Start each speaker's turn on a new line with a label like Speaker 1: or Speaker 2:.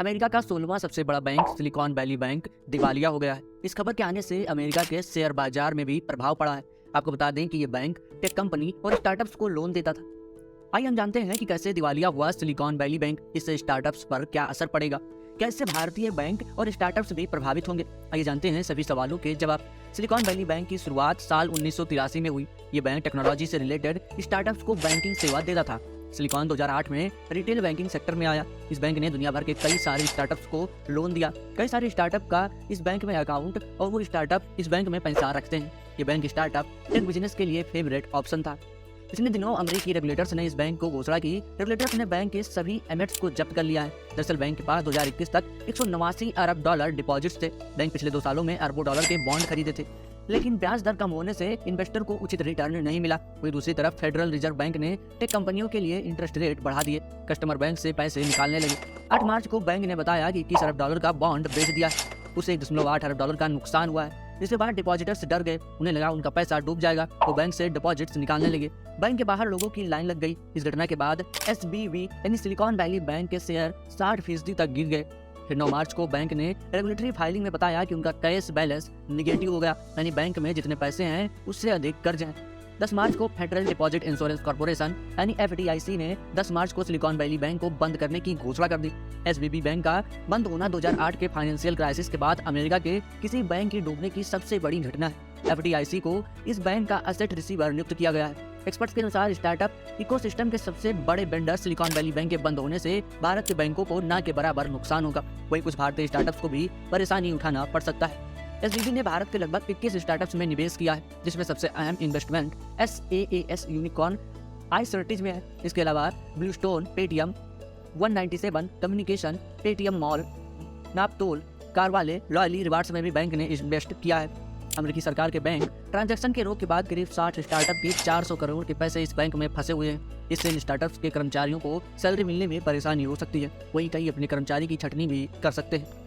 Speaker 1: America का 16वां सबसे बड़ा बैंक सिलिकॉन वैली बैंक दिवालिया हो गया है। इस खबर के आने से अमेरिका के शेयर बाजार में भी प्रभाव पड़ा है। आपको बता दें कि ये बैंक टेक कंपनी और स्टार्टअप्स को लोन देता था। आइए हम जानते हैं कि कैसे दिवालिया हुआ सिलिकॉन वैली बैंक, इससे स्टार्टअप्स पर क्या असर पड़ेगा, क्या इससे भारतीय बैंक और स्टार्टअप्स भी प्रभावित होंगे। आइए जानते हैं सभी सवालों के जवाब। सिलिकॉन वैली बैंक की शुरुआत साल 1983 में हुई। ये बैंक टेक्नोलॉजी से रिलेटेड स्टार्टअप्स को बैंकिंग सेवा देता था। सिलिकॉन 2008 में रिटेल बैंकिंग सेक्टर में आया। इस बैंक ने दुनिया भर के कई सारे स्टार्टअप्स को लोन दिया। कई सारे स्टार्टअप का इस बैंक में अकाउंट और वो स्टार्टअप इस बैंक में पैसा रखते हैं। ये बैंक स्टार्टअप टेक बिजनेस के लिए फेवरेट ऑप्शन था। पिछले दिनों अमेरिकी रेगुलेटर्स ने इस बैंक को घोषणा की। रेगुलेटर्स ने बैंक के सभी एसेट्स को जब्त कर लिया है। दरअसल बैंक के पास 2021 तक 189 अरब डॉलर डिपॉजिट्स थे। बैंक पिछले 2 सालों में अरबों डॉलर के बॉन्ड खरीदे थे, लेकिन ब्याज दर कम होने से इन्वेस्टर को उचित रिटर्न नहीं मिला। वहीं दूसरी तरफ फेडरल रिजर्व बैंक ने टेक कंपनियों के लिए इंटरेस्ट रेट बढ़ा दिए। कस्टमर बैंक से पैसे निकालने लगे। 8 मार्च को बैंक ने बताया कि 21 अरब डॉलर का बॉन्ड बेच दिया। उसे 1.8 अरब डॉलर का नुकसान हुआ है। इसके बाद डिपॉजिटर्स डर गए। उन्हें लगा उनका पैसा डूब जाएगा, तो बैंक से डिपॉजिट्स निकालने लगे। बैंक के बाहर लोगों की लाइन लग गई। इस घटना के बाद SVB यानी सिलिकॉन वैली बैंक के शेयर 60% तक गिर गए। फिर 9 मार्च को बैंक ने रेगुलेटरी फाइलिंग में बताया कि उनका कैश बैलेंस निगेटिव हो गया, यानी बैंक में जितने पैसे हैं उससे अधिक कर्ज हैं। 10 मार्च को फेडरल डिपॉजिट इंश्योरेंस कॉर्पोरेशन यानी FDIC ने 10 मार्च को सिलिकॉन वैली बैंक को बंद करने की घोषणा कर दी। SVB बैंक का बंद होना 2008 के फाइनेंशियल क्राइसिस के बाद अमेरिका के किसी बैंक के डूबने की सबसे बड़ी घटना है। FDIC को इस बैंक का एसेट रिसीवर नियुक्त किया गया है। एक्सपर्ट्स के अनुसार स्टार्टअप इकोसिस्टम के सबसे बड़े वेंडर सिलिकॉन वैली बैंक के बंद होने से भारत के बैंकों को न के बराबर नुकसान होगा। वहीं कुछ भारतीय स्टार्टअप्स को भी परेशानी उठाना पड़ सकता है। SVB ने भारत के लगभग 21 स्टार्टअप्स में निवेश किया है, जिसमें सबसे अहम इन्वेस्टमेंट SaaS यूनिकॉर्न iCertis में है। इसके अलावा BlueStone, Paytm, 197 communication, Paytm mall, Naaptol, CarWale, loyalty rewards में भी बैंक ने इन्वेस्ट किया है। अमेरिकी सरकार के बैंक ट्रांजैक्शन के रोक के बाद करीब 60 स्टार्टअप के 400 करोड़ के पैसे इस बैंक में फंसे हुए हैं। इससे इन स्टार्टअप्स के कर्मचारियों को सैलरी मिलने में परेशानी हो सकती है। वहीं कई अपने कर्मचारी की छटनी भी कर सकते हैं।